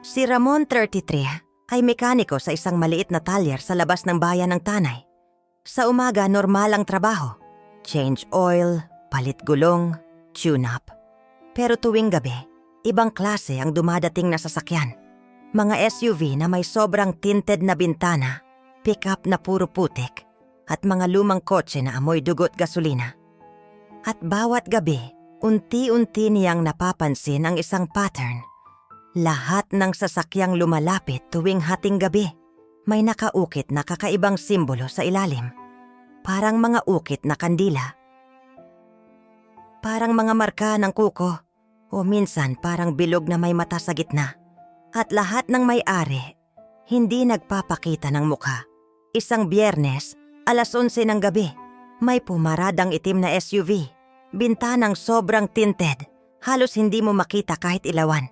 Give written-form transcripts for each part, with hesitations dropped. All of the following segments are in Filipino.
Si Ramon, 33, ay mekaniko sa isang maliit na talyer sa labas ng bayan ng Tanay. Sa umaga, normal ang trabaho. Change oil, palit gulong, tune-up. Pero tuwing gabi, ibang klase ang dumadating na sasakyan. Mga SUV na may sobrang tinted na bintana, pick-up na puro putik, at mga lumang kotse na amoy dugo't gasolina. At bawat gabi, unti-unti niyang napapansin ang isang pattern. Lahat ng sasakyang lumalapit tuwing hating gabi, may nakaukit na kakaibang simbolo sa ilalim. Parang mga ukit na kandila. Parang mga marka ng kuko, o minsan parang bilog na may mata sa gitna. At lahat ng may-ari, hindi nagpapakita ng mukha. Isang Biyernes, alas 11 ng gabi, may pumaradang itim na SUV. Bintanang sobrang tinted, halos hindi mo makita kahit ilawan.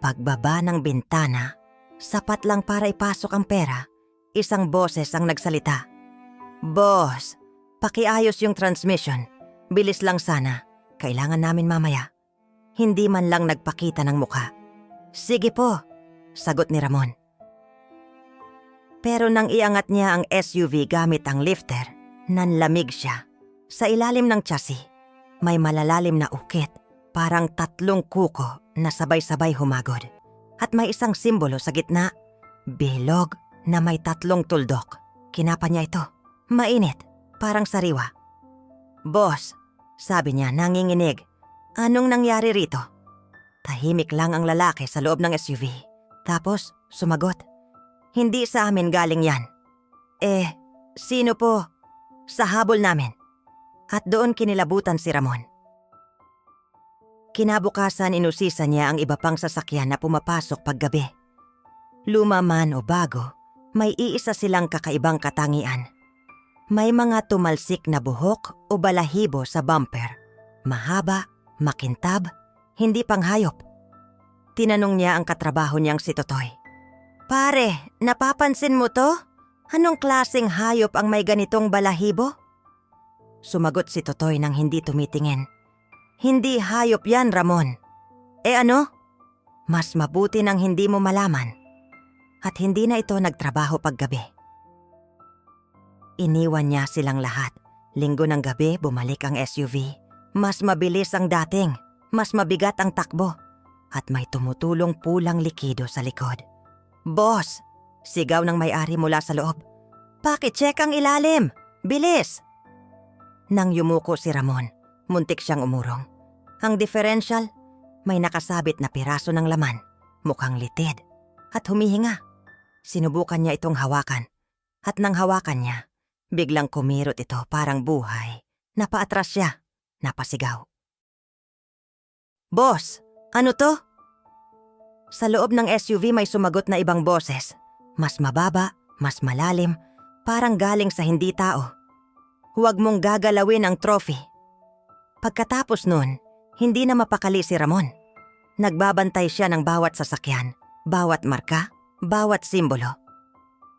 Pagbaba ng bintana, sapat lang para ipasok ang pera. Isang boses ang nagsalita. "Boss, pakiayos yung transmission. Bilis lang sana. Kailangan namin mamaya." Hindi man lang nagpakita ng mukha. "Sige po," sagot ni Ramon. Pero nang iangat niya ang SUV gamit ang lifter, nanlamig siya. Sa ilalim ng chassis, may malalalim na ukit, parang 3 kuko na sabay-sabay humagod. At may isang simbolo sa gitna, bilog na may 3 tuldok. Kinapa niya ito. Mainit, parang sariwa. "Boss," sabi niya nanginginig, "anong nangyari rito?" Tahimik lang ang lalaki sa loob ng SUV. Tapos sumagot, "Hindi sa amin galing yan." Sino po?" "Sa habol namin." At doon kinilabutan si Ramon. Kinabukasan inusisa niya ang iba pang sasakyan na pumapasok paggabi. Luma man o bago, may iisa silang kakaibang katangian. May mga tumalsik na buhok o balahibo sa bumper. Mahaba, makintab, hindi panghayop. Tinanong niya ang katrabaho niyang si Totoy. "Pare, napapansin mo to? Anong klaseng hayop ang may ganitong balahibo?" Sumagot si Totoy nang hindi tumitingin. "Hindi hayop yan, Ramon." Ano? Mas mabuti nang hindi mo malaman. At hindi na ito nagtrabaho paggabi. Iniwan niya silang lahat. Linggo ng gabi, bumalik ang SUV. Mas mabilis ang dating, mas mabigat ang takbo, at may tumutulong pulang likido sa likod. "Boss!" sigaw ng may-ari mula sa loob. "Paki-check ang ilalim! Bilis!" Nang yumuko si Ramon, muntik siyang umurong. Ang differential, may nakasabit na piraso ng laman, mukhang litid, at humihinga. Sinubukan niya itong hawakan, at nang hawakan niya, biglang kumirot ito parang buhay. Napaatras siya, napasigaw. "Boss, ano to?" Sa loob ng SUV may sumagot na ibang boses. Mas mababa, mas malalim, parang galing sa hindi tao. "Huwag mong gagalawin ang trophy." Pagkatapos nun, hindi na mapakali si Ramon. Nagbabantay siya ng bawat sasakyan, bawat marka, bawat simbolo.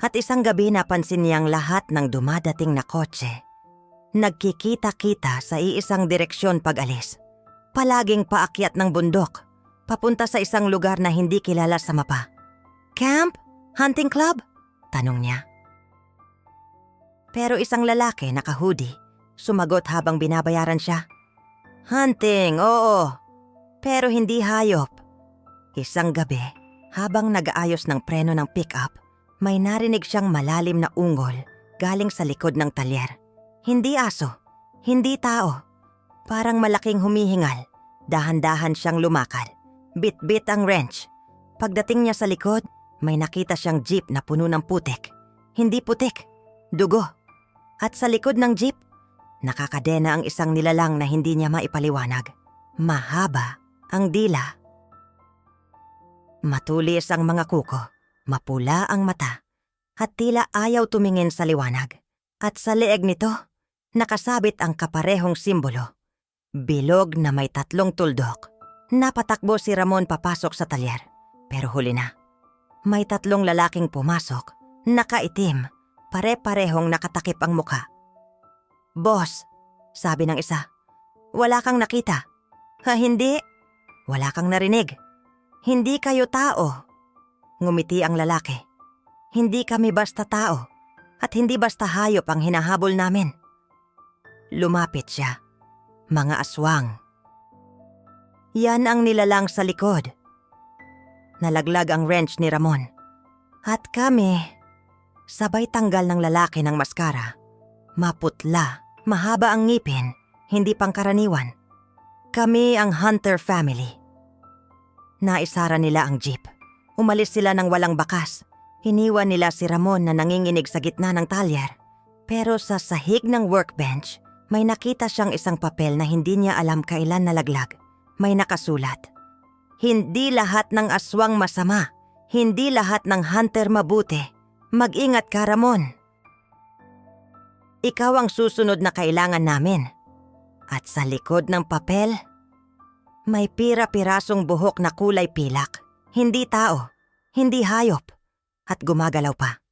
At isang gabi napansin niyang lahat ng dumadating na kotse nagkikita-kita sa iisang direksyon pag-alis. Palaging paakyat ng bundok, papunta sa isang lugar na hindi kilala sa mapa. "Camp? Hunting club?" tanong niya. Pero isang lalaki naka-hoodie sumagot habang binabayaran siya. "Hunting, oo. Pero hindi hayop." Isang gabi, habang nag-aayos ng preno ng pick-up, may narinig siyang malalim na ungol galing sa likod ng talyer. Hindi aso, hindi tao. Parang malaking humihingal. Dahan-dahan siyang lumakad. Bit-bit ang wrench. Pagdating niya sa likod, may nakita siyang jeep na puno ng putik. Hindi putik, dugo. At sa likod ng jeep, nakakadena ang isang nilalang na hindi niya maipaliwanag. Mahaba ang dila. Matulis ang mga kuko, mapula ang mata, at tila ayaw tumingin sa liwanag. At sa leeg nito, nakasabit ang kaparehong simbolo. Bilog na may 3 tuldok. Napatakbo si Ramon papasok sa talyer, pero huli na. May 3 lalaking pumasok, nakaitim, pare-parehong nakatakip ang muka. "Boss," sabi ng isa, "wala kang nakita." "Ha, hindi?" "Wala kang narinig." "Hindi kayo tao." Ngumiti ang lalaki. Hindi kami basta tao at hindi basta hayop ang hinahabol namin. Lumapit siya. Mga aswang. Yan ang nilalang sa likod. Nalaglag ang wrench ni Ramon. At kami, sabay tanggal ng lalaki ng maskara. Maputla, mahaba ang ngipin, hindi pangkaraniwan. Kami ang Hunter family. Naisara nila ang jeep. Umalis sila ng walang bakas. Iniwan nila si Ramon na nanginginig sa gitna ng talyer. Pero sa sahig ng workbench, may nakita siyang isang papel na hindi niya alam kailan nalaglag. May nakasulat. Hindi lahat ng aswang masama. Hindi lahat ng hunter mabuti. Mag-ingat ka, Ramon. Ikaw ang susunod na kailangan namin. At sa likod ng papel, may pira-pirasong buhok na kulay pilak. Hindi tao, hindi hayop, at gumagalaw pa.